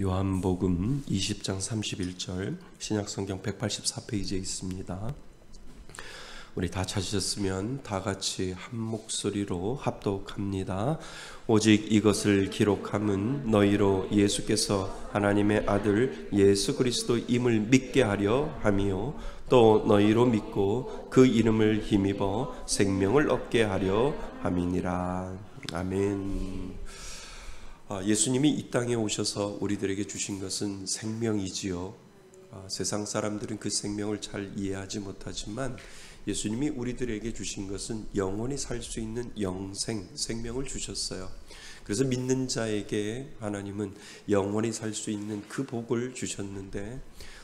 요한복음 20장 31절 신약성경 184페이지에 있습니다. 우리 다 찾으셨으면 다 같이 한 목소리로 합독합니다. 오직 이것을 기록함은 너희로 예수께서 하나님의 아들 예수 그리스도임을 믿게 하려 함이요 또 너희로 믿고 그 이름을 힘입어 생명을 얻게 하려 함이니라. 아멘. 예수님이 이 땅에 오셔서 우리들에게 주신 것은 생명이지요. 세상 사람들은 그 생명을 잘 이해하지 못하지만 예수님이 우리들에게 주신 것은 영원히 살 수 있는 영생, 생명을 주셨어요. 그래서 믿는 자에게 하나님은 영원히 살 수 있는 그 복을 주셨는데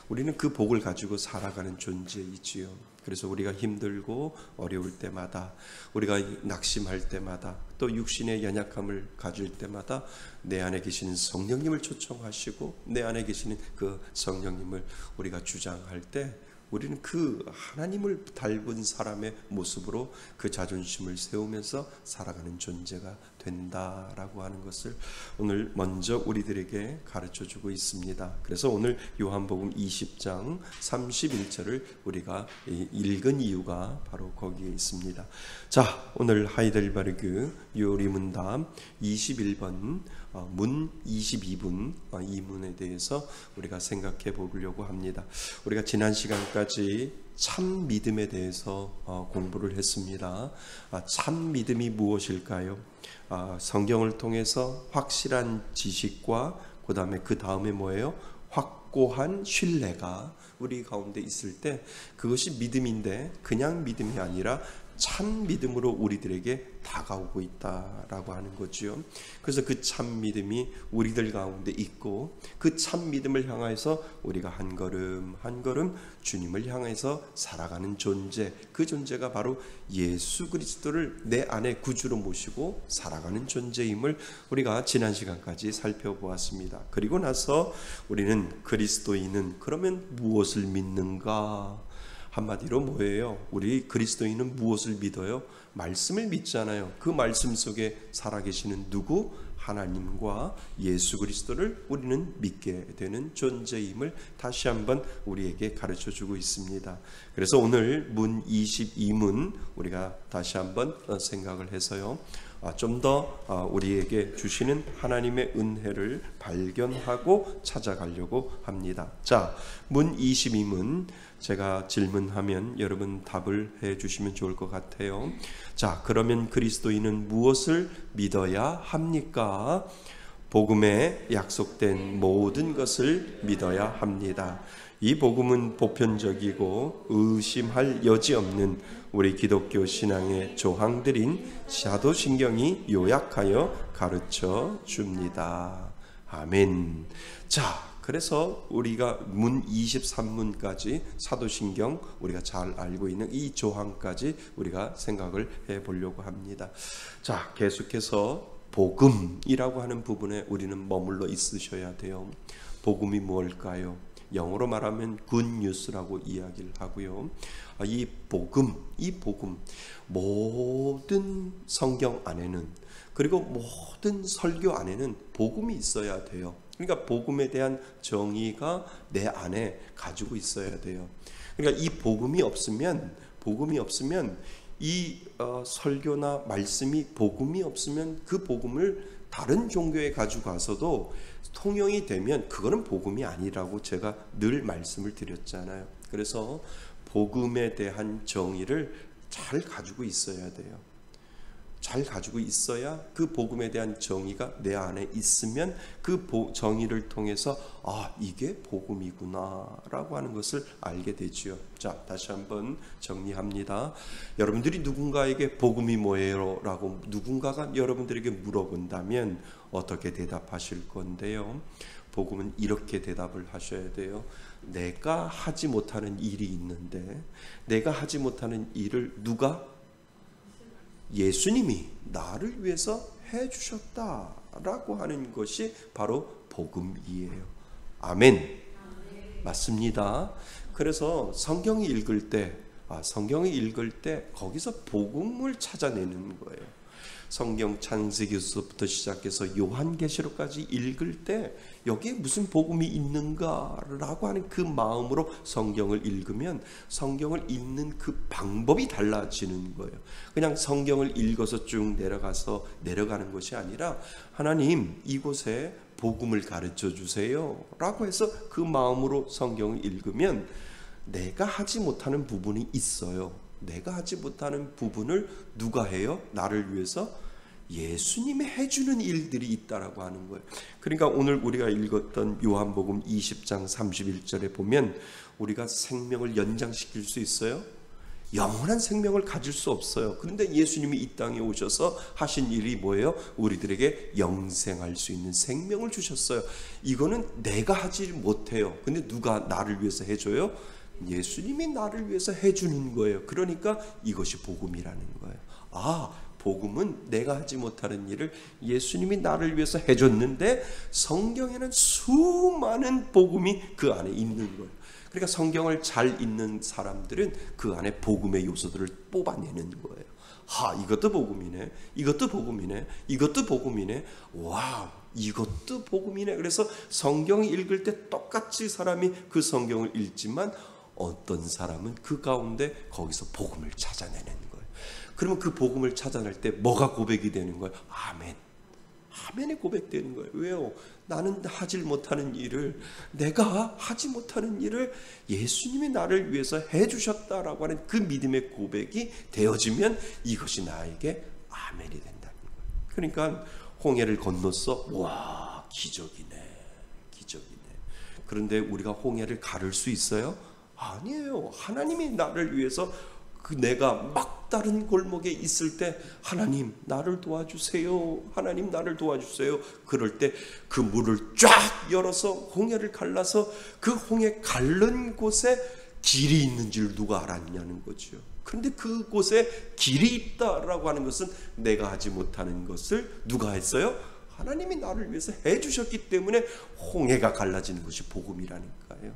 우리는 그 복을 가지고 살아가는 존재이지요. 그래서 우리가 힘들고 어려울 때마다, 우리가 낙심할 때마다, 또 육신의 연약함을 가질 때마다 내 안에 계시는 성령님을 초청하시고 내 안에 계시는 그 성령님을 우리가 주장할 때 우리는 그 하나님을 닮은 사람의 모습으로 그 자존심을 세우면서 살아가는 존재가 된다라고 하는 것을 오늘 먼저 우리들에게 가르쳐주고 있습니다. 그래서 오늘 요한복음 20장 31절을 우리가 읽은 이유가 바로 거기에 있습니다. 자, 오늘 하이델베르그 요리문답 21번 문 22분 이 문에 대해서 우리가 생각해 보려고 합니다. 우리가 지난 시간까지 참 믿음에 대해서 공부를 했습니다. 참 믿음이 무엇일까요? 성경을 통해서 확실한 지식과 그 다음에 뭐예요? 확고한 신뢰가 우리 가운데 있을 때 그것이 믿음인데 그냥 믿음이 아니라 참 믿음으로 우리들에게 다가오고 있다라고 하는 거죠. 그래서 그 참 믿음이 우리들 가운데 있고 그 참 믿음을 향해서 우리가 한 걸음 한 걸음 주님을 향해서 살아가는 존재, 그 존재가 바로 예수 그리스도를 내 안에 구주로 모시고 살아가는 존재임을 우리가 지난 시간까지 살펴보았습니다. 그리고 나서 우리는 그리스도인은 그러면 무엇을 믿는가? 한마디로 뭐예요? 우리 그리스도인은 무엇을 믿어요? 말씀을 믿잖아요. 그 말씀 속에 살아계시는 누구? 하나님과 예수 그리스도를 우리는 믿게 되는 존재임을 다시 한번 우리에게 가르쳐주고 있습니다. 그래서 오늘 문 22문 우리가 다시 한번 생각을 해서요, 좀 더 우리에게 주시는 하나님의 은혜를 발견하고 찾아가려고 합니다. 자, 문 22문 제가 질문하면 여러분 답을 해 주시면 좋을 것 같아요. 자, 그러면 그리스도인은 무엇을 믿어야 합니까? 복음에 약속된 모든 것을 믿어야 합니다. 이 복음은 보편적이고 의심할 여지 없는 우리 기독교 신앙의 조항들인 사도신경이 요약하여 가르쳐 줍니다. 아멘. 자, 그래서 우리가 문 23문까지 사도신경 우리가 잘 알고 있는 이 조항까지 우리가 생각을 해 보려고 합니다. 자, 계속해서 복음이라고 하는 부분에 우리는 머물러 있으셔야 돼요. 복음이 뭘까요? 영어로 말하면 good news라고 이야기를 하고요. 이 복음 모든 성경 안에는, 그리고 모든 설교 안에는 복음이 있어야 돼요. 그러니까 복음에 대한 정의가 내 안에 가지고 있어야 돼요. 그러니까 이 복음이 없으면 이 설교나 말씀이 복음이 없으면 그 복음을 다른 종교에 가지고 가서도 통용이 되면 그거는 복음이 아니라고 제가 늘 말씀을 드렸잖아요. 그래서 복음에 대한 정의를 잘 가지고 있어야 돼요. 잘 가지고 있어야 그 복음에 대한 정의가 내 안에 있으면 그 정의를 통해서 이게 복음이구나 라고 하는 것을 알게 되지요. 자, 다시 한번 정리합니다. 여러분들이 누군가에게 복음이 뭐예요? 라고 누군가가 여러분들에게 물어본다면 어떻게 대답하실 건데요? 복음은 이렇게 대답을 하셔야 돼요. 내가 하지 못하는 일이 있는데 내가 하지 못하는 일을 누가? 예수님이 나를 위해서 해주셨다라고 하는 것이 바로 복음이에요. 아멘. 맞습니다. 그래서 성경을 읽을 때 거기서 복음을 찾아내는 거예요. 성경 창세기서부터 시작해서 요한계시록까지 읽을 때 여기에 무슨 복음이 있는가라고 하는 그 마음으로 성경을 읽으면 성경을 읽는 그 방법이 달라지는 거예요. 그냥 성경을 읽어서 쭉 내려가는 것이 아니라 하나님 이곳에 복음을 가르쳐 주세요 라고 해서 그 마음으로 성경을 읽으면 내가 하지 못하는 부분이 있어요. 내가 하지 못하는 부분을 누가 해요? 나를 위해서 예수님이 해주는 일들이 있다라고 하는 거예요. 그러니까 오늘 우리가 읽었던 요한복음 20장 31절에 보면 우리가 생명을 연장시킬 수 있어요? 영원한 생명을 가질 수 없어요. 그런데 예수님이 이 땅에 오셔서 하신 일이 뭐예요? 우리들에게 영생할 수 있는 생명을 주셨어요. 이거는 내가 하지 못해요. 근데 누가 나를 위해서 해줘요? 예수님이 나를 위해서 해주는 거예요. 그러니까 이것이 복음이라는 거예요. 복음은 내가 하지 못하는 일을 예수님이 나를 위해서 해줬는데 성경에는 수많은 복음이 그 안에 있는 거예요. 그러니까 성경을 잘 읽는 사람들은 그 안에 복음의 요소들을 뽑아내는 거예요. 이것도 복음이네. 이것도 복음이네. 이것도 복음이네. 와우, 이것도 복음이네. 그래서 성경을 읽을 때 똑같이 사람이 그 성경을 읽지만 어떤 사람은 그 가운데 거기서 복음을 찾아내는 거예요. 그러면 그 복음을 찾아낼 때 뭐가 고백이 되는 거예요? 아멘. 아멘의 고백되는 거예요. 왜요? 나는 하지 못하는 일을, 내가 하지 못하는 일을 예수님이 나를 위해서 해주셨다라고 하는 그 믿음의 고백이 되어지면 이것이 나에게 아멘이 된다는 거예요. 그러니까 홍해를 건넜어. 와, 기적이네. 기적이네. 그런데 우리가 홍해를 가를 수 있어요? 아니에요. 하나님이 나를 위해서 내가 막다른 골목에 있을 때 하나님 나를 도와주세요. 하나님 나를 도와주세요. 그럴 때 그 물을 쫙 열어서 홍해를 갈라서 그 홍해 갈른 곳에 길이 있는 줄 누가 알았냐는 거죠. 그런데 그곳에 길이 있다라고 하는 것은 내가 하지 못하는 것을 누가 했어요? 하나님이 나를 위해서 해주셨기 때문에 홍해가 갈라지는 것이 복음이라니까요.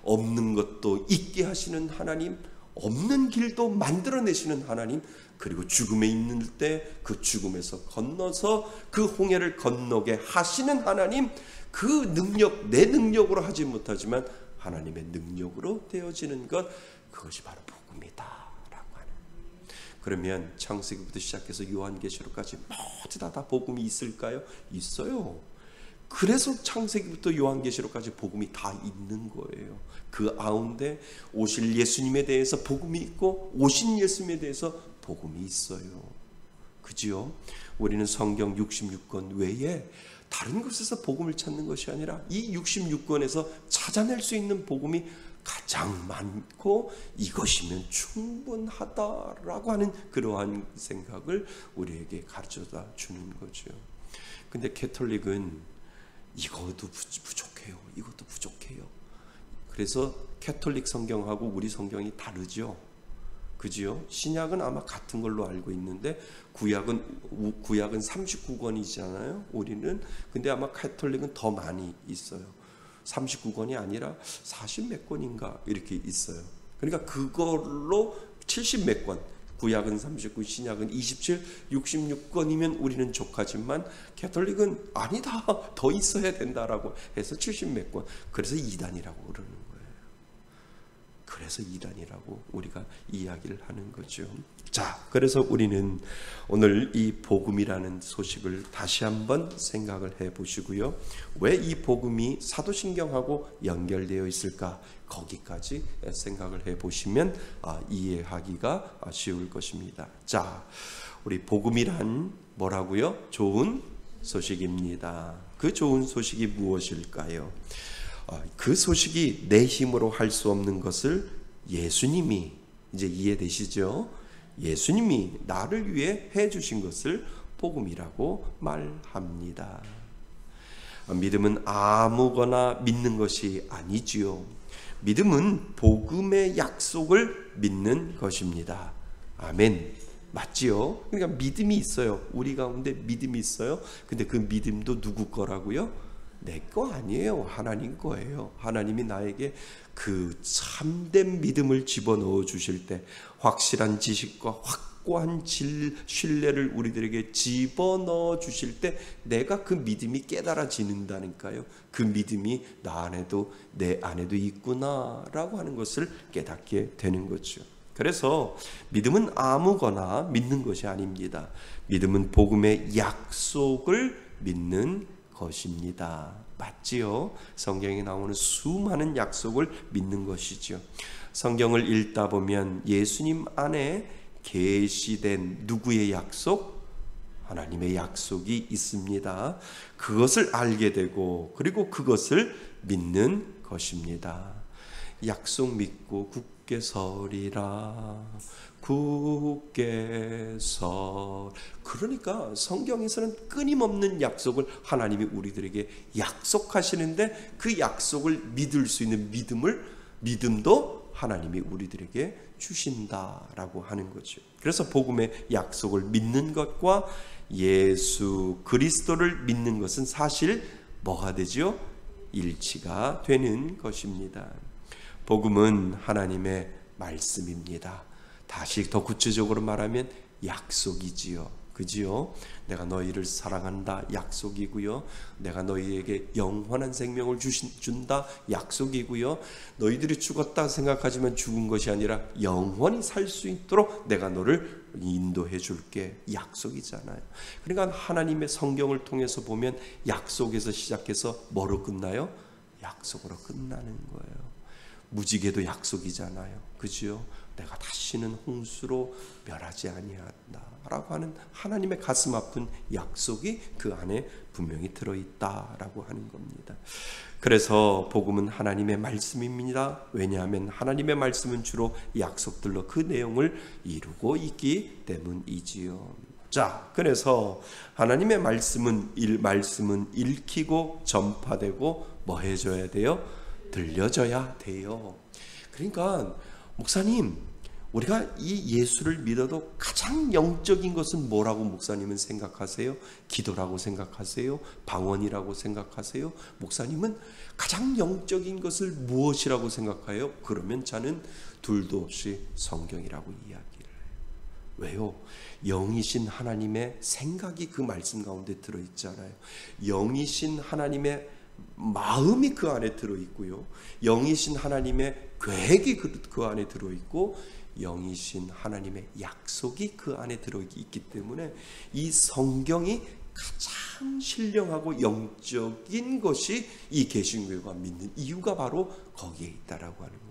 없는 것도 있게 하시는 하나님, 없는 길도 만들어내시는 하나님, 그리고 죽음에 있는 때 그 죽음에서 건너서 그 홍해를 건너게 하시는 하나님, 그 능력, 내 능력으로 하지 못하지만 하나님의 능력으로 되어지는 것, 그것이 바로 복음이다 라고 하는. 그러면 창세기부터 시작해서 요한계시록까지 모두 다 복음이 있을까요? 있어요. 그래서 창세기부터 요한계시록까지 복음이 다 있는 거예요. 그 가운데 오실 예수님에 대해서 복음이 있고 오신 예수님에 대해서 복음이 있어요. 그지요? 우리는 성경 66권 외에 다른 곳에서 복음을 찾는 것이 아니라 이 66권에서 찾아낼 수 있는 복음이 가장 많고 이것이면 충분하다라고 하는 그러한 생각을 우리에게 가르쳐다 주는 거죠. 근데 캐톨릭은 이것도 부족해요. 이것도 부족해요. 그래서 캐톨릭 성경하고 우리 성경이 다르죠. 그지요? 신약은 아마 같은 걸로 알고 있는데 구약은 39권이잖아요. 우리는. 근데 아마 캐톨릭은 더 많이 있어요. 39권이 아니라 40몇 권인가 이렇게 있어요. 그러니까 그걸로 70몇 권. 구약은 39, 신약은 27, 66권이면 우리는 족하지만 캐톨릭은 아니다, 더 있어야 된다라고 해서 70몇 권. 그래서 이단이라고 그러는 거예요. 그래서 이단이라고 우리가 이야기를 하는 거죠. 자, 그래서 우리는 오늘 이 복음이라는 소식을 다시 한번 생각을 해보시고요. 왜 이 복음이 사도신경하고 연결되어 있을까? 거기까지 생각을 해보시면 이해하기가 쉬울 것입니다. 자, 우리 복음이란 뭐라고요? 좋은 소식입니다. 그 좋은 소식이 무엇일까요? 그 소식이 내 힘으로 할 수 없는 것을 예수님이, 이제 이해되시죠? 예수님이 나를 위해 해주신 것을 복음이라고 말합니다. 믿음은 아무거나 믿는 것이 아니지요. 믿음은 복음의 약속을 믿는 것입니다. 아멘. 맞지요? 그러니까 믿음이 있어요. 우리 가운데 믿음이 있어요. 근데 그 믿음도 누구 거라고요? 내 거 아니에요. 하나님 거예요. 하나님이 나에게 그 참된 믿음을 집어넣어 주실 때, 확실한 지식과 확고한 신뢰를 우리들에게 집어넣어 주실 때 내가 그 믿음이 깨달아지는다니까요. 그 믿음이 나 안에도 내 안에도 있구나라고 하는 것을 깨닫게 되는 거죠. 그래서 믿음은 아무거나 믿는 것이 아닙니다. 믿음은 복음의 약속을 믿는 것입니다. 맞지요? 성경에 나오는 수많은 약속을 믿는 것이죠. 성경을 읽다 보면 예수님 안에 계시된 누구의 약속? 하나님의 약속이 있습니다. 그것을 알게 되고 그리고 그것을 믿는 것입니다. 약속 믿고 굳게 서리라. 굳게 서. 그러니까 성경에서는 끊임없는 약속을 하나님이 우리들에게 약속하시는데 그 약속을 믿을 수 있는 믿음도 하나님이 우리들에게 주신다라고 하는 거죠. 그래서 복음의 약속을 믿는 것과 예수 그리스도를 믿는 것은 사실 뭐가 되죠? 일치가 되는 것입니다. 복음은 하나님의 말씀입니다. 다시 더 구체적으로 말하면 약속이지요. 그지요? 내가 너희를 사랑한다 약속이고요. 내가 너희에게 영원한 생명을 준다 약속이고요. 너희들이 죽었다 생각하지만 죽은 것이 아니라 영원히 살 수 있도록 내가 너를 인도해 줄게 약속이잖아요. 그러니까 하나님의 성경을 통해서 보면 약속에서 시작해서 뭐로 끝나요? 약속으로 끝나는 거예요. 무지개도 약속이잖아요. 그죠? 내가 다시는 홍수로 멸하지 아니한다라고 하는 하나님의 가슴 아픈 약속이 그 안에 분명히 들어있다라고 하는 겁니다. 그래서 복음은 하나님의 말씀입니다. 왜냐하면 하나님의 말씀은 주로 약속들로 그 내용을 이루고 있기 때문이지요. 자, 그래서 하나님의 말씀은 읽히고 전파되고 뭐 해줘야 돼요? 들려져야 돼요. 그러니까 목사님, 우리가 이 예수를 믿어도 가장 영적인 것은 뭐라고 목사님은 생각하세요? 기도라고 생각하세요? 방언이라고 생각하세요? 목사님은 가장 영적인 것을 무엇이라고 생각해요? 그러면 저는 둘도 없이 성경이라고 이야기를 해요. 왜요? 영이신 하나님의 생각이 그 말씀 가운데 들어있잖아요. 영이신 하나님의 마음이 그 안에 들어있고요. 영이신 하나님의 계획이 그 안에 들어있고 영이신 하나님의 약속이 그 안에 들어있기 때문에 이 성경이 가장 신령하고 영적인 것이 이 개신교가 믿는 이유가 바로 거기에 있다라고 하는 거예요.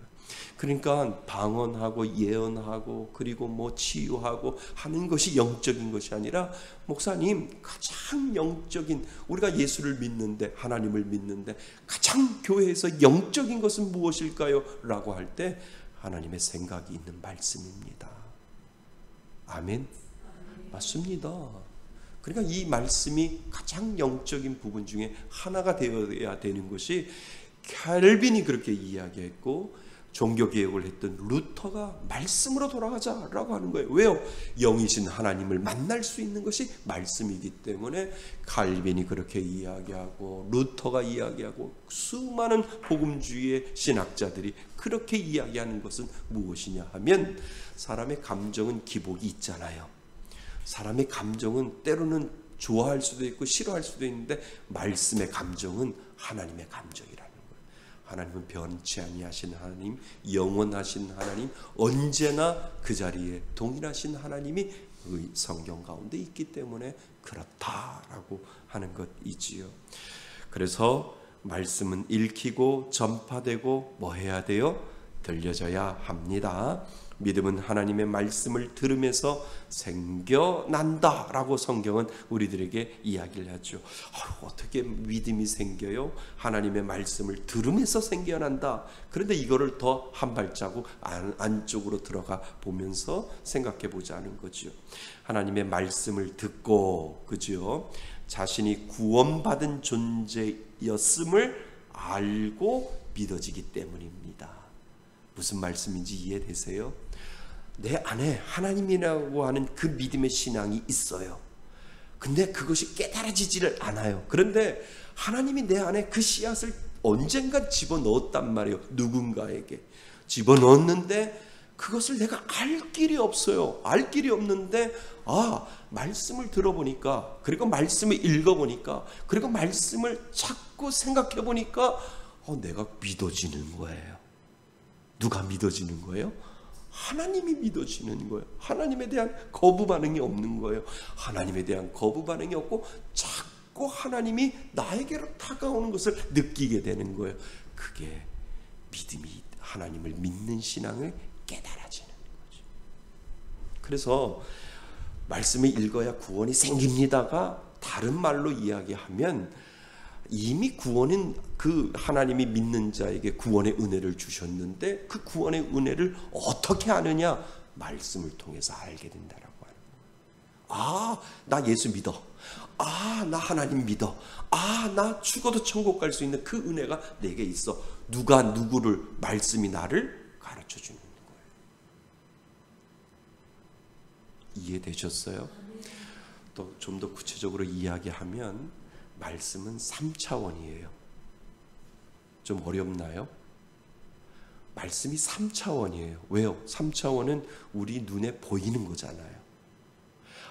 그러니까 방언하고 예언하고 그리고 뭐 치유하고 하는 것이 영적인 것이 아니라 목사님 가장 영적인 우리가 예수를 믿는데 하나님을 믿는데 가장 교회에서 영적인 것은 무엇일까요? 라고 할 때 하나님의 생각이 있는 말씀입니다. 아멘? 맞습니다. 그러니까 이 말씀이 가장 영적인 부분 중에 하나가 되어야 되는 것이 칼빈이 그렇게 이야기했고 종교개혁을 했던 루터가 말씀으로 돌아가자라고 하는 거예요. 왜요? 영이신 하나님을 만날 수 있는 것이 말씀이기 때문에 칼빈이 그렇게 이야기하고 루터가 이야기하고 수많은 복음주의의 신학자들이 그렇게 이야기하는 것은 무엇이냐 하면 사람의 감정은 기복이 있잖아요. 사람의 감정은 때로는 좋아할 수도 있고 싫어할 수도 있는데 말씀의 감정은 하나님의 감정이라는 거예요. 하나님은 변치 아니하신 하나님, 영원하신 하나님, 언제나 그 자리에 동일하신 하나님이 그 성경 가운데 있기 때문에 그렇다라고 하는 것이지요. 그래서 말씀은 읽히고 전파되고 뭐 해야 돼요? 들려져야 합니다. 믿음은 하나님의 말씀을 들으면서 생겨난다라고 성경은 우리들에게 이야기를 하죠. 어떻게 믿음이 생겨요? 하나님의 말씀을 들으면서 생겨난다. 그런데 이거를 더 한 발자국 안쪽으로 들어가 보면서 생각해 보자는 거죠. 하나님의 말씀을 듣고 그죠? 자신이 구원받은 존재였음을 알고 믿어지기 때문입니다. 무슨 말씀인지 이해되세요? 내 안에 하나님이라고 하는 그 믿음의 신앙이 있어요. 근데 그것이 깨달아지지를 않아요. 그런데 하나님이 내 안에 그 씨앗을 언젠가 집어넣었단 말이에요. 누군가에게 집어넣었는데 그것을 내가 알 길이 없어요. 알 길이 없는데 말씀을 들어보니까, 그리고 말씀을 읽어보니까, 그리고 말씀을 자꾸 생각해보니까 내가 믿어지는 거예요. 누가 믿어지는 거예요? 하나님이 믿어지는 거예요. 하나님에 대한 거부 반응이 없는 거예요. 하나님에 대한 거부 반응이 없고 자꾸 하나님이 나에게로 다가오는 것을 느끼게 되는 거예요. 그게 믿음이, 하나님을 믿는 신앙을 깨달아지는 거죠. 그래서 말씀을 읽어야 구원이 생깁니다가 다른 말로 이야기하면, 이미 구원은 그 하나님이 믿는 자에게 구원의 은혜를 주셨는데, 그 구원의 은혜를 어떻게 아느냐? 말씀을 통해서 알게 된다라고 하는 거예요. 나 예수 믿어. 나 하나님 믿어. 나 죽어도 천국 갈 수 있는 그 은혜가 내게 있어. 누가 누구를, 말씀이 나를 가르쳐 주는 거예요. 이해되셨어요? 또 좀 더 구체적으로 이야기하면 말씀은 3차원이에요. 좀 어렵나요? 말씀이 3차원이에요. 왜요? 3차원은 우리 눈에 보이는 거잖아요.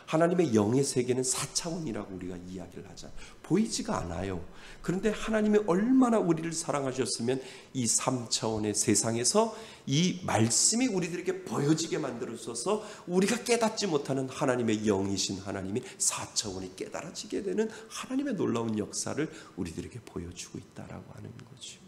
하나님의 영의 세계는 4차원이라고 우리가 이야기를 하잖아요. 보이지가 않아요. 그런데 하나님이 얼마나 우리를 사랑하셨으면 이 3차원의 세상에서 이 말씀이 우리들에게 보여지게 만들어줘서 우리가 깨닫지 못하는 하나님의 영이신 하나님이 4차원이 깨달아지게 되는 하나님의 놀라운 역사를 우리들에게 보여주고 있다라고 하는 거죠.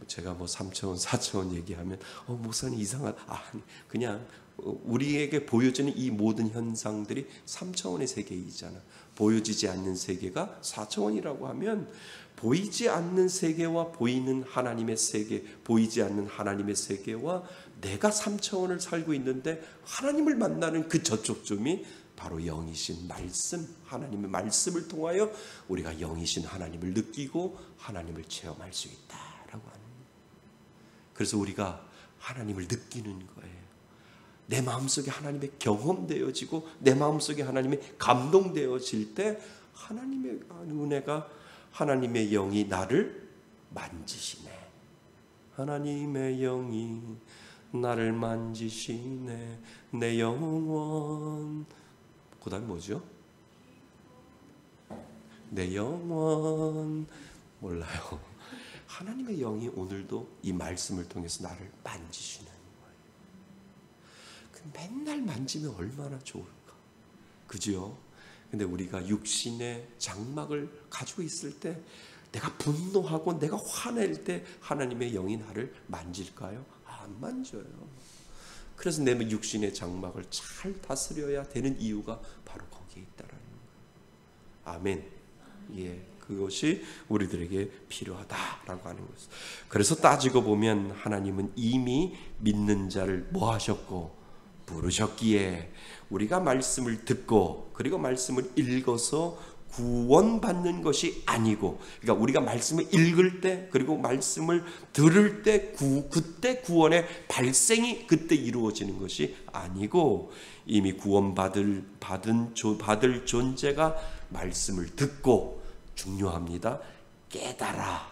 제가 3차원, 4차원 얘기하면 목사님 이상하다. 아니, 그냥 우리에게 보여지는 이 모든 현상들이 3차원의 세계이잖아. 보여지지 않는 세계가 4차원이라고 하면, 보이지 않는 세계와 보이는 하나님의 세계, 보이지 않는 하나님의 세계와 내가 3차원을 살고 있는데 하나님을 만나는 그 저쪽 점이 바로 영이신 말씀, 하나님의 말씀을 통하여 우리가 영이신 하나님을 느끼고 하나님을 체험할 수 있다라고 하는 거예요. 그래서 우리가 하나님을 느끼는 거예요. 내 마음속에 하나님의 경험되어지고 내 마음속에 하나님의 감동되어질 때 하나님의 은혜가, 하나님의 영이 나를 만지시네. 하나님의 영이 나를 만지시네. 내 영혼. 그 다음에 뭐죠? 내 영혼. 몰라요. 하나님의 영이 오늘도 이 말씀을 통해서 나를 만지시는 거예요. 맨날 만지면 얼마나 좋을까? 그죠? 근데 우리가 육신의 장막을 가지고 있을 때, 내가 분노하고 내가 화낼 때 하나님의 영이 나를 만질까요? 안 만져요. 그래서 내 육신의 장막을 잘 다스려야 되는 이유가 바로 거기에 있다라는 거예요. 아멘. 예, 그것이 우리들에게 필요하다라고 하는 것이죠. 그래서 따지고 보면 하나님은 이미 믿는 자를 뭐 하셨고 부르셨기에, 우리가 말씀을 듣고 그리고 말씀을 읽어서 구원받는 것이 아니고, 그러니까 우리가 말씀을 읽을 때 그리고 말씀을 들을 때 그때 구원의 발생이 그때 이루어지는 것이 아니고, 이미 구원받을 존재가 말씀을 듣고, 중요합니다, 깨달아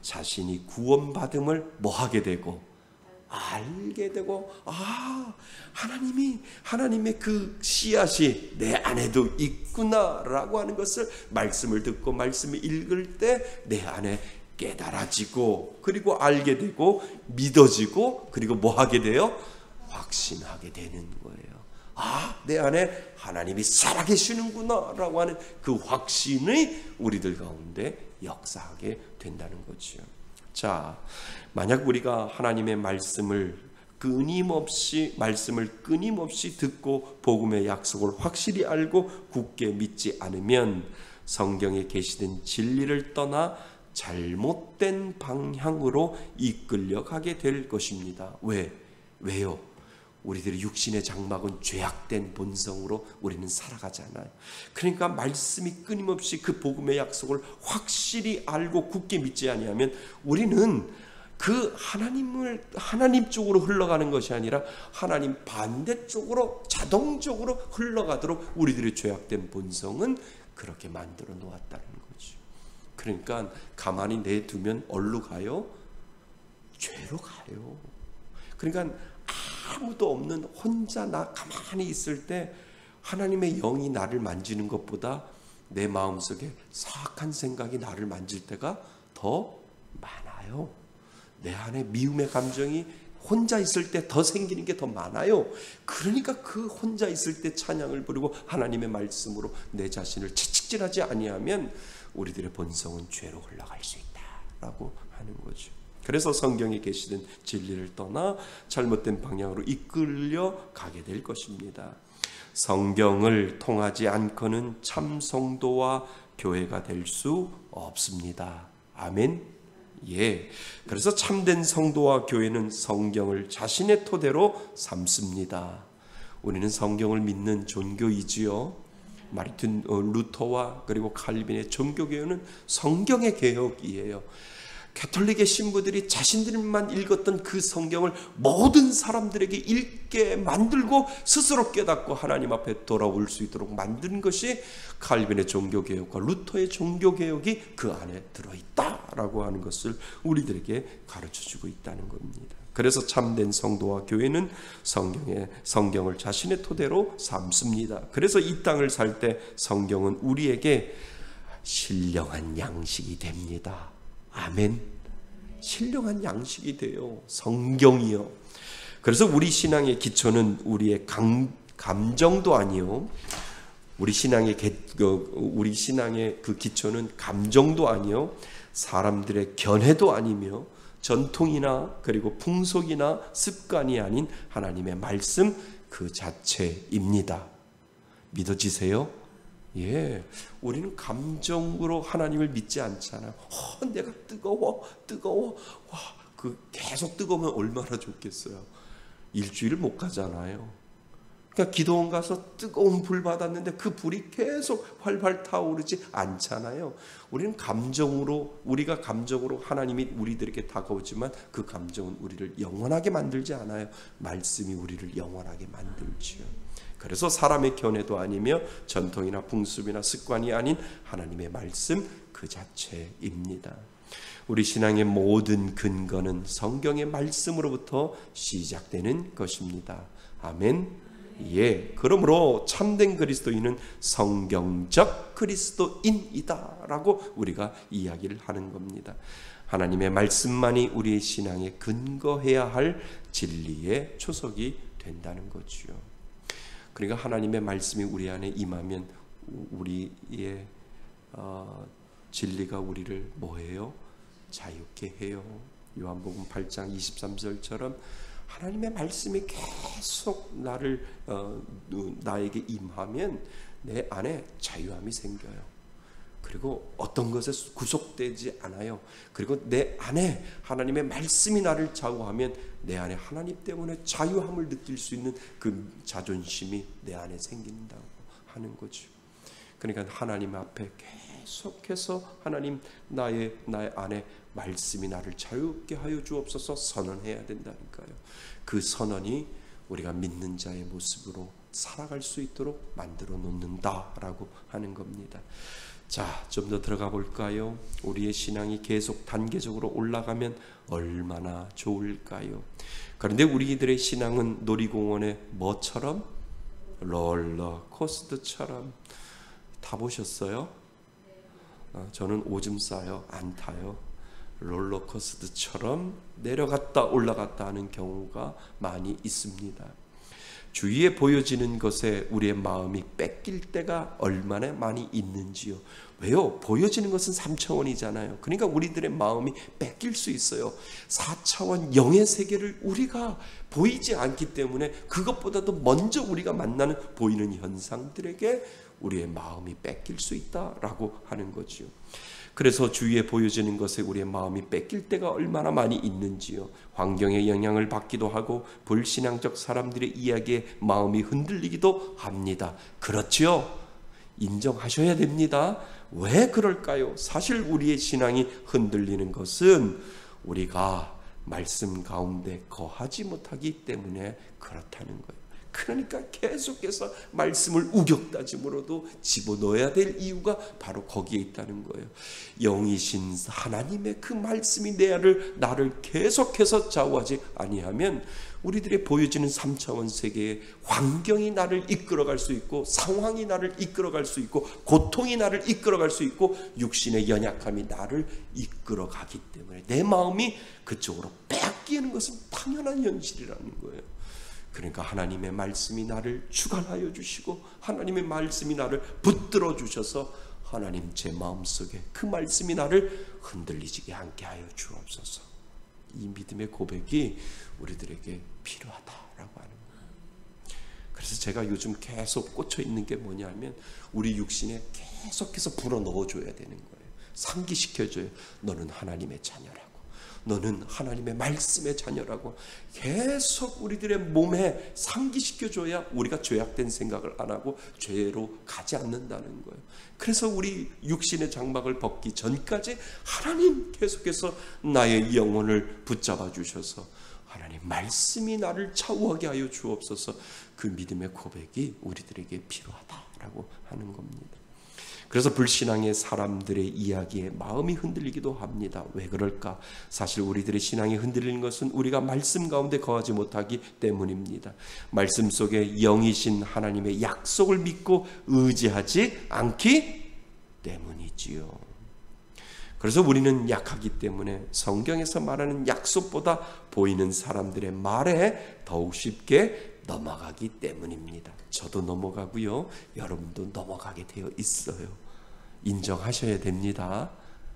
자신이 구원받음을 뭐 하게 되고 알게 되고, 하나님의 그 씨앗이 내 안에도 있구나라고 하는 것을 말씀을 듣고 말씀을 읽을 때 내 안에 깨달아지고, 그리고 알게 되고 믿어지고, 그리고 뭐 하게 돼요? 확신하게 되는 거예요. 내 안에 하나님이 살아계시는구나 라고 하는 그 확신이 우리들 가운데 역사하게 된다는 거죠. 자, 만약 우리가 하나님의 말씀을 끊임없이 듣고 복음의 약속을 확실히 알고 굳게 믿지 않으면 성경에 계시된 진리를 떠나 잘못된 방향으로 이끌려가게 될 것입니다. 왜요? 우리들의 육신의 장막은 죄악된 본성으로 우리는 살아가잖아요. 그러니까 말씀이 끊임없이 그 복음의 약속을 확실히 알고 굳게 믿지 아니하면 우리는 그 하나님 쪽으로 흘러가는 것이 아니라 하나님 반대쪽으로 자동적으로 흘러가도록 우리들의 죄악된 본성은 그렇게 만들어 놓았다는 거죠. 그러니까 가만히 내두면 어디로 가요? 죄로 가요. 그러니까 아무도 없는 혼자 나 가만히 있을 때 하나님의 영이 나를 만지는 것보다 내 마음속에 사악한 생각이 나를 만질 때가 더 많아요. 내 안에 미움의 감정이 혼자 있을 때 더 생기는 게 더 많아요. 그러니까 그 혼자 있을 때 찬양을 부르고 하나님의 말씀으로 내 자신을 채찍질하지 아니하면 우리들의 본성은 죄로 흘러갈 수 있다라고 하는 거죠. 그래서 성경에 계시된 진리를 떠나 잘못된 방향으로 이끌려 가게 될 것입니다. 성경을 통하지 않고는 참 성도와 교회가 될 수 없습니다. 아멘. 예. 그래서 참된 성도와 교회는 성경을 자신의 토대로 삼습니다. 우리는 성경을 믿는 종교이지요. 마르틴 루터와 그리고 칼빈의 종교개혁은 성경의 개혁이에요. 가톨릭의 신부들이 자신들만 읽었던 그 성경을 모든 사람들에게 읽게 만들고 스스로 깨닫고 하나님 앞에 돌아올 수 있도록 만든 것이 칼빈의 종교개혁과 루터의 종교개혁이 그 안에 들어있다라고 하는 것을 우리들에게 가르쳐주고 있다는 겁니다. 그래서 참된 성도와 교회는 성경을 자신의 토대로 삼습니다. 그래서 이 땅을 살 때 성경은 우리에게 신령한 양식이 됩니다. 아멘. 신령한 양식이 돼요. 성경이요. 그래서 우리 신앙의 기초는 우리의 감정도 아니요. 우리 신앙의 그 기초는 감정도 아니요. 사람들의 견해도 아니며 전통이나 그리고 풍속이나 습관이 아닌 하나님의 말씀 그 자체입니다. 믿어지세요? 예, 우리는 감정으로 하나님을 믿지 않잖아요. 내가 뜨거워. 와, 계속 뜨거우면 얼마나 좋겠어요. 일주일 못 가잖아요. 그러니까 기도원 가서 뜨거운 불 받았는데 그 불이 계속 활활 타오르지 않잖아요. 우리가 감정으로 하나님이 우리들에게 다가오지만 그 감정은 우리를 영원하게 만들지 않아요. 말씀이 우리를 영원하게 만들지요. 그래서 사람의 견해도 아니며 전통이나 풍습이나 습관이 아닌 하나님의 말씀 그 자체입니다. 우리 신앙의 모든 근거는 성경의 말씀으로부터 시작되는 것입니다. 아멘. 예. 그러므로 참된 그리스도인은 성경적 그리스도인이다라고 우리가 이야기를 하는 겁니다. 하나님의 말씀만이 우리의 신앙에 근거해야 할 진리의 초석이 된다는 거지요. 그러니까 하나님의 말씀이 우리 안에 임하면 우리의 진리가 우리를 뭐해요? 자유케 해요. 요한복음 8장 23절처럼 하나님의 말씀이 계속 나에게 임하면 내 안에 자유함이 생겨요. 그리고 어떤 것에 구속되지 않아요. 그리고 내 안에 하나님의 말씀이 나를 좌우하면 내 안에 하나님 때문에 자유함을 느낄 수 있는 그 자존심이 내 안에 생긴다고 하는 거죠. 그러니까 하나님 앞에 계속해서 하나님 나의 안에 말씀이 나를 자유롭게 하여 주옵소서 선언해야 된다니까요. 그 선언이 우리가 믿는 자의 모습으로 살아갈 수 있도록 만들어 놓는다라고 하는 겁니다. 자, 좀 더 들어가 볼까요? 우리의 신앙이 계속 단계적으로 올라가면 얼마나 좋을까요? 그런데 우리들의 신앙은 놀이공원의 뭐처럼? 롤러코스터처럼. 타보셨어요? 저는 오줌 싸요. 안 타요. 롤러코스터처럼 내려갔다 올라갔다 하는 경우가 많이 있습니다. 주위에 보여지는 것에 우리의 마음이 뺏길 때가 얼마나 많이 있는지요. 왜요? 보여지는 것은 3차원이잖아요. 그러니까 우리들의 마음이 뺏길 수 있어요. 4차원 영의 세계를 우리가 보이지 않기 때문에 그것보다도 먼저 우리가 만나는 보이는 현상들에게 우리의 마음이 뺏길 수 있다라고 하는 거지요. 그래서 주위에 보여지는 것에 우리의 마음이 뺏길 때가 얼마나 많이 있는지요. 환경의 영향을 받기도 하고 불신앙적 사람들의 이야기에 마음이 흔들리기도 합니다. 그렇지요? 인정하셔야 됩니다. 왜 그럴까요? 사실 우리의 신앙이 흔들리는 것은 우리가 말씀 가운데 거하지 못하기 때문에 그렇다는 거예요. 그러니까 계속해서 말씀을 우격다짐으로도 집어넣어야 될 이유가 바로 거기에 있다는 거예요. 영이신 하나님의 그 말씀이 나를 계속해서 좌우하지 아니하면 우리들의 보여지는 3차원 세계의 환경이 나를 이끌어갈 수 있고, 상황이 나를 이끌어갈 수 있고, 고통이 나를 이끌어갈 수 있고, 육신의 연약함이 나를 이끌어가기 때문에 내 마음이 그쪽으로 빼앗기는 것은 당연한 현실이라는 거예요. 그러니까 하나님의 말씀이 나를 주관하여 주시고, 하나님의 말씀이 나를 붙들어 주셔서 하나님 제 마음속에 그 말씀이 나를 흔들리지 않게 하여 주옵소서. 이 믿음의 고백이 우리들에게 필요하다라고 하는 거예요. 그래서 제가 요즘 계속 꽂혀 있는 게 뭐냐면, 우리 육신에 계속해서 불어 넣어줘야 되는 거예요. 상기시켜줘요. 너는 하나님의 자녀라고, 너는 하나님의 말씀의 자녀라고 계속 우리들의 몸에 상기시켜줘야 우리가 죄악된 생각을 안 하고 죄로 가지 않는다는 거예요. 그래서 우리 육신의 장막을 벗기 전까지 하나님 계속해서 나의 영혼을 붙잡아 주셔서 하나님 말씀이 나를 좌우하게 하여 주옵소서. 그 믿음의 고백이 우리들에게 필요하다라고 하는 겁니다. 그래서 불신앙의 사람들의 이야기에 마음이 흔들리기도 합니다. 왜 그럴까? 사실 우리들의 신앙이 흔들리는 것은 우리가 말씀 가운데 거하지 못하기 때문입니다. 말씀 속에 영이신 하나님의 약속을 믿고 의지하지 않기 때문이지요. 그래서 우리는 약하기 때문에 성경에서 말하는 약속보다 보이는 사람들의 말에 더욱 쉽게 넘어가기 때문입니다. 저도 넘어가고요, 여러분도 넘어가게 되어 있어요. 인정하셔야 됩니다.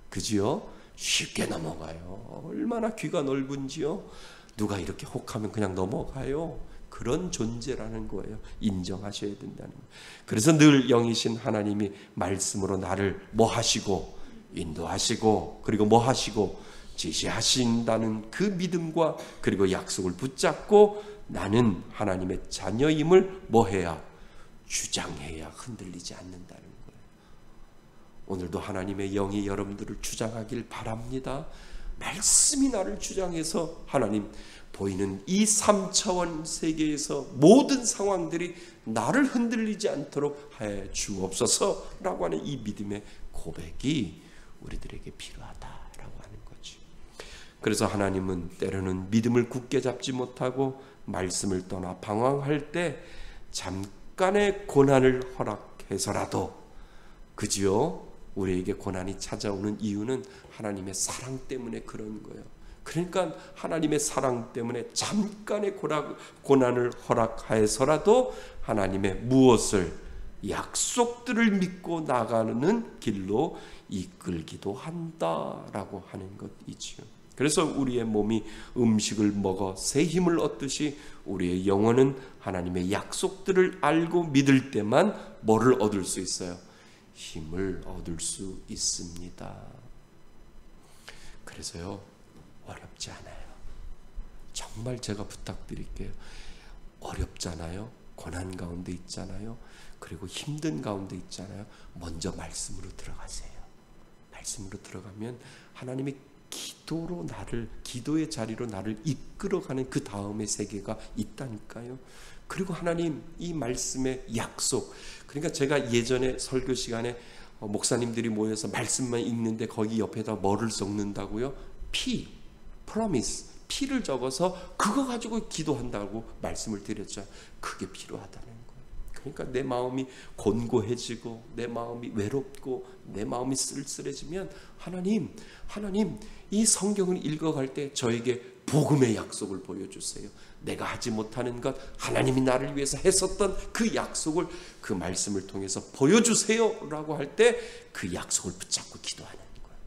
그지요? 쉽게 넘어가요. 얼마나 귀가 넓은지요. 누가 이렇게 혹하면 그냥 넘어가요. 그런 존재라는 거예요. 인정하셔야 된다는 거예요. 그래서 늘 영이신 하나님이 말씀으로 나를 뭐 하시고 인도하시고, 그리고 뭐 하시고 지시하신다는 그 믿음과 그리고 약속을 붙잡고 나는 하나님의 자녀임을 뭐 해야? 주장해야 흔들리지 않는다는 거예요. 오늘도 하나님의 영이 여러분들을 주장하길 바랍니다. 말씀이 나를 주장해서 하나님 보이는 이 3차원 세계에서 모든 상황들이 나를 흔들리지 않도록 해 주옵소서라고 하는 이 믿음의 고백이 우리들에게 필요하다라고 하는 거지. 그래서 하나님은 때로는 믿음을 굳게 잡지 못하고 말씀을 떠나 방황할 때 잠깐의 고난을 허락해서라도, 그지요? 우리에게 고난이 찾아오는 이유는 하나님의 사랑 때문에 그런 거예요. 그러니까 하나님의 사랑 때문에 잠깐의 고난을 허락하여서라도 하나님의 무엇을, 약속들을 믿고 나가는 길로 이끌기도 한다라고 하는 것이지요. 그래서 우리의 몸이 음식을 먹어 새 힘을 얻듯이 우리의 영혼은 하나님의 약속들을 알고 믿을 때만 뭐를 얻을 수 있어요? 힘을 얻을 수 있습니다. 그래서요, 어렵지 않아요. 정말 제가 부탁드릴게요. 어렵잖아요. 고난 가운데 있잖아요. 그리고 힘든 가운데 있잖아요. 먼저 말씀으로 들어가세요. 말씀으로 들어가면 하나님이 기도의 자리로 나를 이끌어가는 그 다음의 세계가 있다니까요. 그리고 하나님 이 말씀의 약속, 그러니까 제가 예전에 설교 시간에 목사님들이 모여서 말씀만 읽는데 거기 옆에다 뭐를 적는다고요? promise, 피를 적어서 그거 가지고 기도한다고 말씀을 드렸죠. 그게 필요하다는 거예요. 그러니까 내 마음이 곤고해지고 내 마음이 외롭고 내 마음이 쓸쓸해지면 하나님 이 성경을 읽어갈 때 저에게 복음의 약속을 보여주세요. 내가 하지 못하는 것, 하나님이 나를 위해서 했었던 그 약속을, 그 말씀을 통해서 보여주세요 라고 할 때 그 약속을 붙잡고 기도하는 거예요.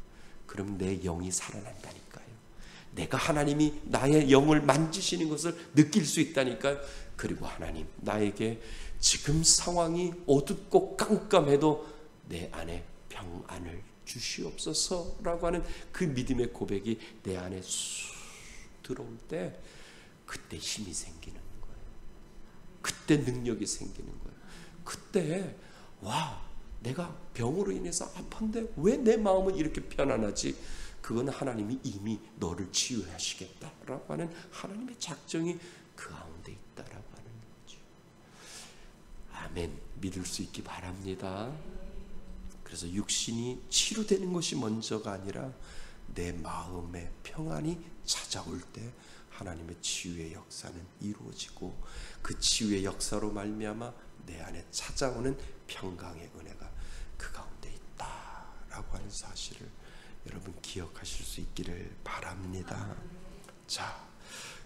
그럼 내 영이 살아난다니까요. 내가 하나님이 나의 영을 만지시는 것을 느낄 수 있다니까요. 그리고 하나님 나에게 지금 상황이 어둡고 깜깜해도 내 안에 평안을 주시옵소서라고 하는 그 믿음의 고백이 내 안에 쑥 들어올 때 그때 힘이 생기는 거예요. 그때 능력이 생기는 거예요. 그때 내가 병으로 인해서 아픈데 왜 내 마음은 이렇게 편안하지? 그건 하나님이 이미 너를 치유하시겠다라고 하는 하나님의 작정이 그 가운데 있다라고 하는 거죠. 아멘. 믿을 수 있기 바랍니다. 그래서 육신이 치료되는 것이 먼저가 아니라 내 마음의 평안이 찾아올 때 하나님의 치유의 역사는 이루어지고 그 치유의 역사로 말미암아 내 안에 찾아오는 평강의 은혜가 그 가운데 있다라고 하는 사실을 여러분 기억하실 수 있기를 바랍니다. 자,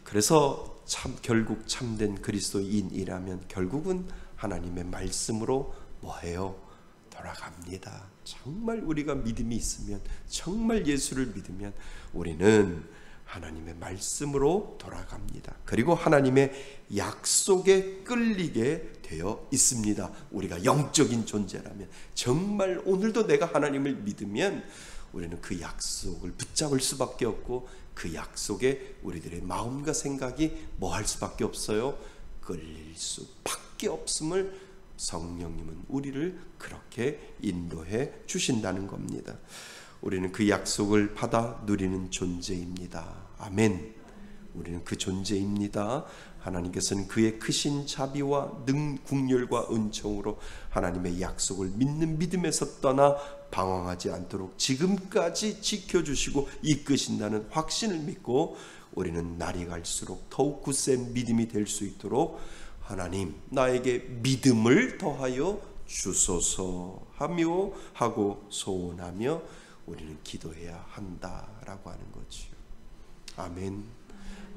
그래서 결국 참된 그리스도인이라면 결국은 하나님의 말씀으로 뭐해요? 돌아갑니다. 정말 우리가 믿음이 있으면, 정말 예수를 믿으면 우리는 하나님의 말씀으로 돌아갑니다. 그리고 하나님의 약속에 끌리게 되어 있습니다. 우리가 영적인 존재라면, 정말 오늘도 내가 하나님을 믿으면 우리는 그 약속을 붙잡을 수밖에 없고 그 약속에 우리들의 마음과 생각이 뭐 할 수밖에 없어요? 끌릴 수밖에 없음을 성령님은 우리를 그렇게 인도해 주신다는 겁니다. 우리는 그 약속을 받아 누리는 존재입니다. 아멘. 우리는 그 존재입니다. 하나님께서는 그의 크신 자비와 국률과 은총으로 하나님의 약속을 믿는 믿음에서 떠나 방황하지 않도록 지금까지 지켜주시고 이끄신다는 확신을 믿고 우리는 날이 갈수록 더욱 굳센 믿음이 될 수 있도록 하나님, 나에게 믿음을 더하여 주소서 하고 소원하며 우리는 기도해야 한다라고 하는 거죠. 아멘.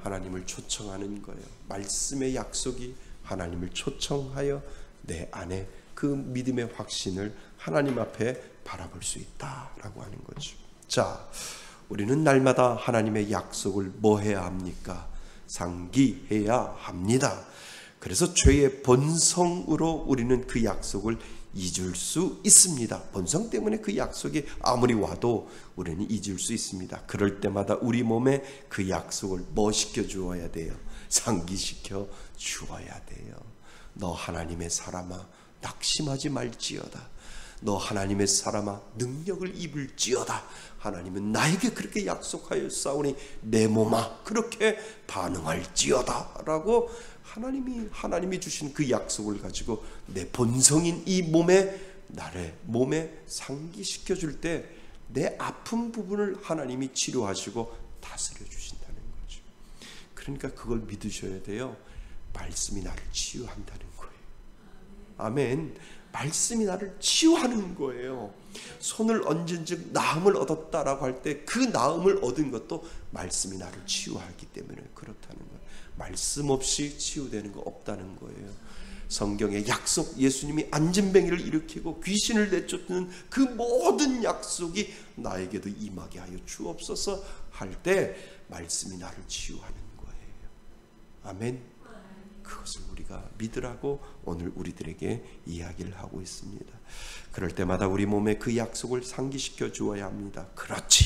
하나님을 초청하는 거예요. 말씀의 약속이 하나님을 초청하여 내 안에 그 믿음의 확신을 하나님 앞에 바라볼 수 있다라고 하는 거죠. 자, 우리는 날마다 하나님의 약속을 뭐 해야 합니까? 상기해야 합니다. 그래서 죄의 본성으로 우리는 그 약속을 잊을 수 있습니다. 본성 때문에 그 약속이 아무리 와도 우리는 잊을 수 있습니다. 그럴 때마다 우리 몸에 그 약속을 뭐 시켜 주어야 돼요? 상기시켜 주어야 돼요. 너 하나님의 사람아, 낙심하지 말지어다. 너 하나님의 사람아, 능력을 입을지어다. 하나님은 나에게 그렇게 약속하였사오니 내 몸아 그렇게 반응할지어다 라고 하나님이 주신 그 약속을 가지고 내 본성인 이 나의 몸에 상기시켜 줄 때 내 아픈 부분을 하나님이 치료하시고 다스려 주신다는 거죠. 그러니까 그걸 믿으셔야 돼요. 말씀이 나를 치유한다는 거예요. 아멘. 말씀이 나를 치유하는 거예요. 손을 얹은 즉 나음을 얻었다라고 할 때 그 나음을 얻은 것도 말씀이 나를 치유하기 때문에 그렇다는 거예요. 말씀 없이 치유되는 거 없다는 거예요. 성경의 약속, 예수님이 안진뱅이를 일으키고 귀신을 내쫓는 그 모든 약속이 나에게도 임하게 하여 주옵소서 할 때 말씀이 나를 치유하는 거예요. 아멘. 그것을 우리가 믿으라고 오늘 우리들에게 이야기를 하고 있습니다. 그럴 때마다 우리 몸에 그 약속을 상기시켜 주어야 합니다. 그렇지,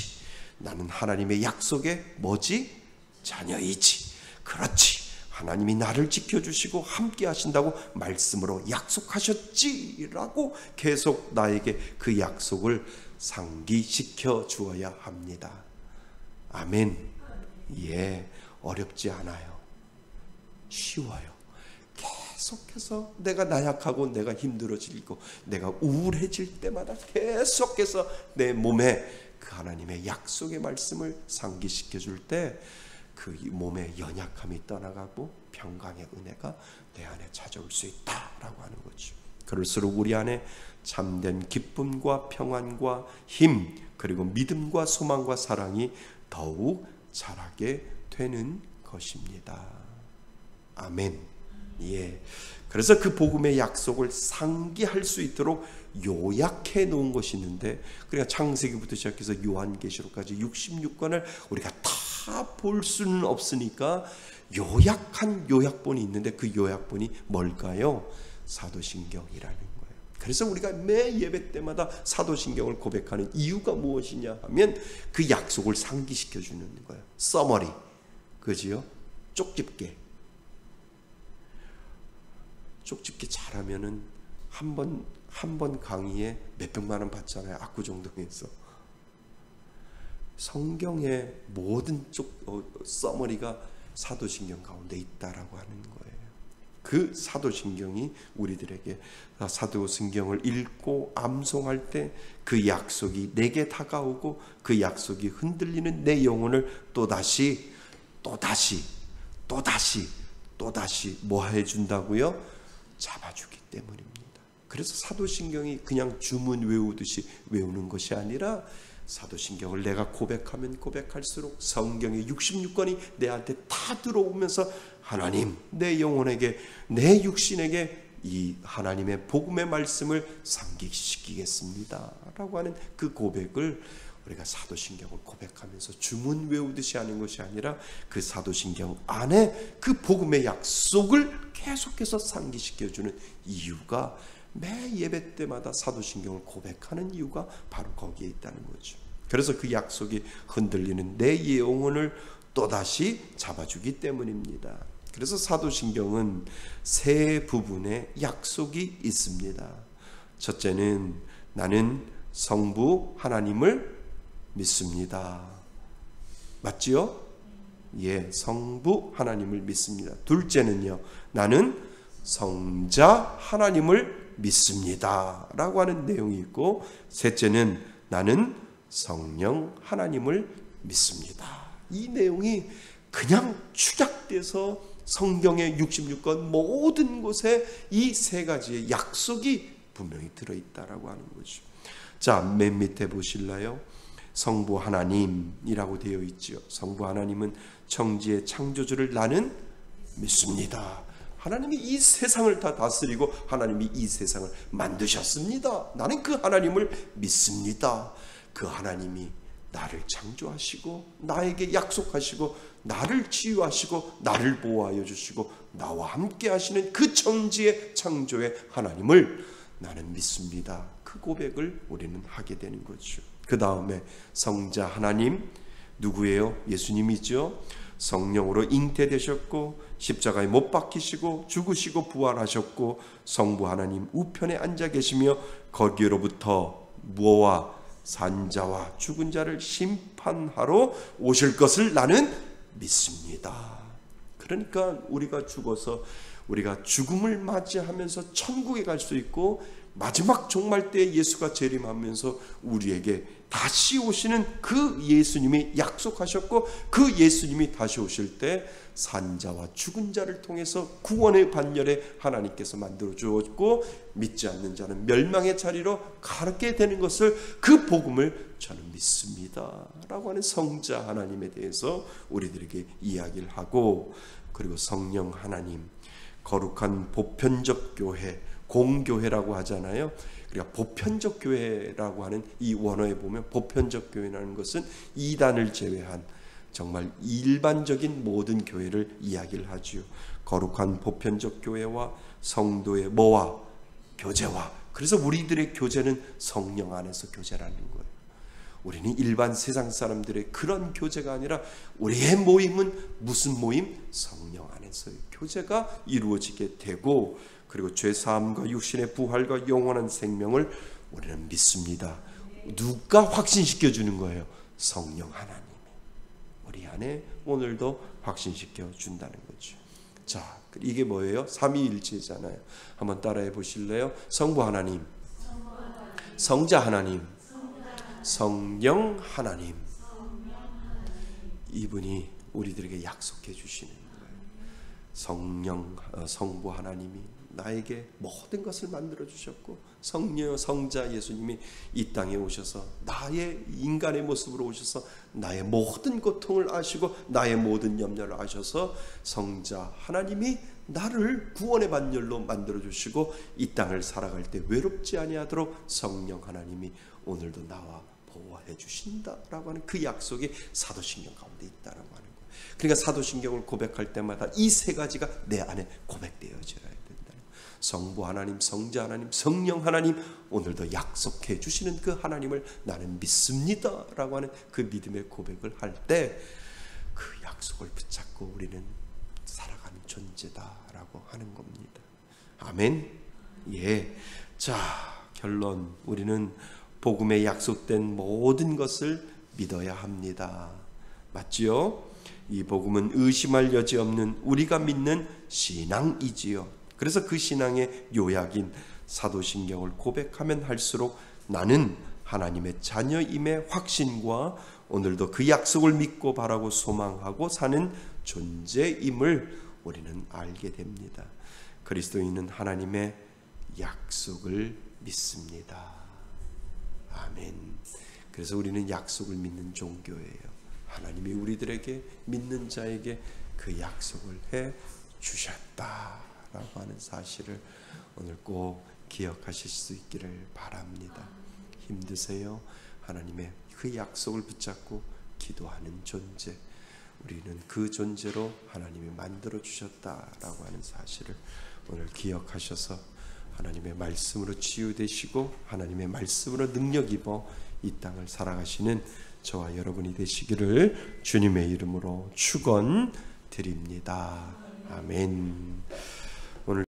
나는 하나님의 약속에 뭐지? 자녀이지. 그렇지, 하나님이 나를 지켜주시고 함께 하신다고 말씀으로 약속하셨지라고 계속 나에게 그 약속을 상기시켜 주어야 합니다. 아멘. 예, 어렵지 않아요. 쉬워요. 계속해서 내가 나약하고 내가 힘들어지고 내가 우울해질 때마다 계속해서 내 몸에 그 하나님의 약속의 말씀을 상기시켜 줄 때 그 몸의 연약함이 떠나가고 평강의 은혜가 내 안에 찾아올 수 있다라고 하는 거죠. 그럴수록 우리 안에 참된 기쁨과 평안과 힘, 그리고 믿음과 소망과 사랑이 더욱 자라게 되는 것입니다. 아멘. 예. 그래서 그 복음의 약속을 상기할 수 있도록 요약해 놓은 것이 있는데, 그러니까 창세기부터 시작해서 요한계시록까지 66권을 우리가 다 볼 수는 없으니까 요약한 요약본이 있는데 그 요약본이 뭘까요? 사도신경이라는 거예요. 그래서 우리가 매 예배 때마다 사도신경을 고백하는 이유가 무엇이냐 하면 그 약속을 상기시켜 주는 거예요. 서머리, 그지요? 쪽집게 잘하면은 한 번 강의에 몇백만 원 받잖아요. 압구정동에서. 성경의 모든 서머리가 사도신경 가운데 있다라고 하는 거예요. 그 사도신경이 우리들에게 사도신경을 읽고 암송할 때 그 약속이 내게 다가오고 그 약속이 흔들리는 내 영혼을 또다시 뭐 해준다고요? 잡아주기 때문입니다. 그래서 사도신경이 그냥 주문 외우듯이 외우는 것이 아니라 사도신경을 내가 고백하면 고백할수록 성경의 66권이 내한테 다 들어오면서 하나님, 내 영혼에게, 내 육신에게 이 하나님의 복음의 말씀을 상기시키겠습니다 라고 하는 그 고백을 우리가 사도신경을 고백하면서 주문 외우듯이 하는 것이 아니라 그 사도신경 안에 그 복음의 약속을 계속해서 상기시켜주는 이유가, 매 예배 때마다 사도신경을 고백하는 이유가 바로 거기에 있다는 거죠. 그래서 그 약속이 흔들리는 내 영혼을 또다시 잡아주기 때문입니다. 그래서 사도신경은 세 부분의 약속이 있습니다. 첫째는 나는 성부 하나님을 믿습니다. 맞지요? 예, 성부 하나님을 믿습니다. 둘째는요, 나는 성자 하나님을 믿습니다 라고 하는 내용이 있고, 셋째는 나는 성령 하나님을 믿습니다. 이 내용이 그냥 축약돼서 성경의 66권 모든 곳에 이 세 가지의 약속이 분명히 들어있다라고 하는 거죠. 자, 맨 밑에 보실래요? 성부 하나님이라고 되어 있죠. 성부 하나님은 천지의 창조주를 나는 믿습니다. 하나님이 이 세상을 다 다스리고 하나님이 이 세상을 만드셨습니다. 나는 그 하나님을 믿습니다. 그 하나님이 나를 창조하시고 나에게 약속하시고 나를 치유하시고 나를 보호하여 주시고 나와 함께 하시는 그 천지의 창조의 하나님을 나는 믿습니다. 그 고백을 우리는 하게 되는 거죠. 그 다음에 성자 하나님 누구예요? 예수님이죠. 성령으로 잉태되셨고 십자가에 못 박히시고 죽으시고 부활하셨고 성부 하나님 우편에 앉아 계시며 거기로부터 무어와 산자와 죽은 자를 심판하러 오실 것을 나는 믿습니다. 그러니까 우리가 죽어서 우리가 죽음을 맞이하면서 천국에 갈 수 있고 마지막 종말 때 예수가 재림하면서 우리에게 다시 오시는 그 예수님이 약속하셨고 그 예수님이 다시 오실 때 산자와 죽은 자를 통해서 구원의 반열에 하나님께서 만들어 주었고 믿지 않는 자는 멸망의 자리로 가게 되는 것을 그 복음을 저는 믿습니다 라고 하는 성자 하나님에 대해서 우리들에게 이야기를 하고, 그리고 성령 하나님, 거룩한 보편적 교회, 공교회라고 하잖아요. 그러니까 보편적 교회라고 하는 이 원어에 보면 보편적 교회라는 것은 이단을 제외한 정말 일반적인 모든 교회를 이야기를 하지요. 거룩한 보편적 교회와 성도의 뭐와 교제와, 그래서 우리들의 교제는 성령 안에서 교제라는 거예요. 우리는 일반 세상 사람들의 그런 교제가 아니라 우리의 모임은 무슨 모임? 성령 안에서의 교제가 이루어지게 되고, 그리고 죄사함과 육신의 부활과 영원한 생명을 우리는 믿습니다. 누가 확신시켜 주는 거예요? 성령 하나님이 우리 안에 오늘도 확신시켜 준다는 거죠. 자, 이게 뭐예요? 삼위일체잖아요. 한번 따라해 보실래요? 성부 하나님, 성자 하나님, 성령 하나님. 이분이 우리들에게 약속해 주시는 거예요. 성부 하나님이 나에게 모든 것을 만들어 주셨고 성령 성자 예수님이 이 땅에 오셔서 나의 인간의 모습으로 오셔서 나의 모든 고통을 아시고 나의 모든 염려를 아셔서 성자 하나님이 나를 구원의 반열로 만들어 주시고 이 땅을 살아갈 때 외롭지 아니하도록 성령 하나님이 오늘도 나와 보호해 주신다라고 하는 그 약속이 사도신경 가운데 있다라고 하는 거예요. 그러니까 사도신경을 고백할 때마다 이 세 가지가 내 안에 고백되어져야 된다는 거예요. 성부 하나님, 성자 하나님, 성령 하나님, 오늘도 약속해 주시는 그 하나님을 나는 믿습니다라고 하는 그 믿음의 고백을 할 때 그 약속을 붙잡고 우리는 살아가는 존재다라고 하는 겁니다. 아멘. 예. 자, 결론, 우리는 복음에 약속된 모든 것을 믿어야 합니다. 맞지요? 이 복음은 의심할 여지 없는 우리가 믿는 신앙이지요. 그래서 그 신앙의 요약인 사도신경을 고백하면 할수록 나는 하나님의 자녀임의 확신과 오늘도 그 약속을 믿고 바라고 소망하고 사는 존재임을 우리는 알게 됩니다. 그리스도인은 하나님의 약속을 믿습니다. 아멘. 그래서 우리는 약속을 믿는 종교예요. 하나님이 우리들에게 믿는 자에게 그 약속을 해 주셨다라고 하는 사실을 오늘 꼭 기억하실 수 있기를 바랍니다. 힘드세요? 하나님의 그 약속을 붙잡고 기도하는 존재, 우리는 그 존재로 하나님이 만들어 주셨다라고 하는 사실을 오늘 기억하셔서 하나님의 말씀으로 치유되시고 하나님의 말씀으로 능력 입어 이 땅을 살아가시는 저와 여러분이 되시기를 주님의 이름으로 축원드립니다. 아멘. 오늘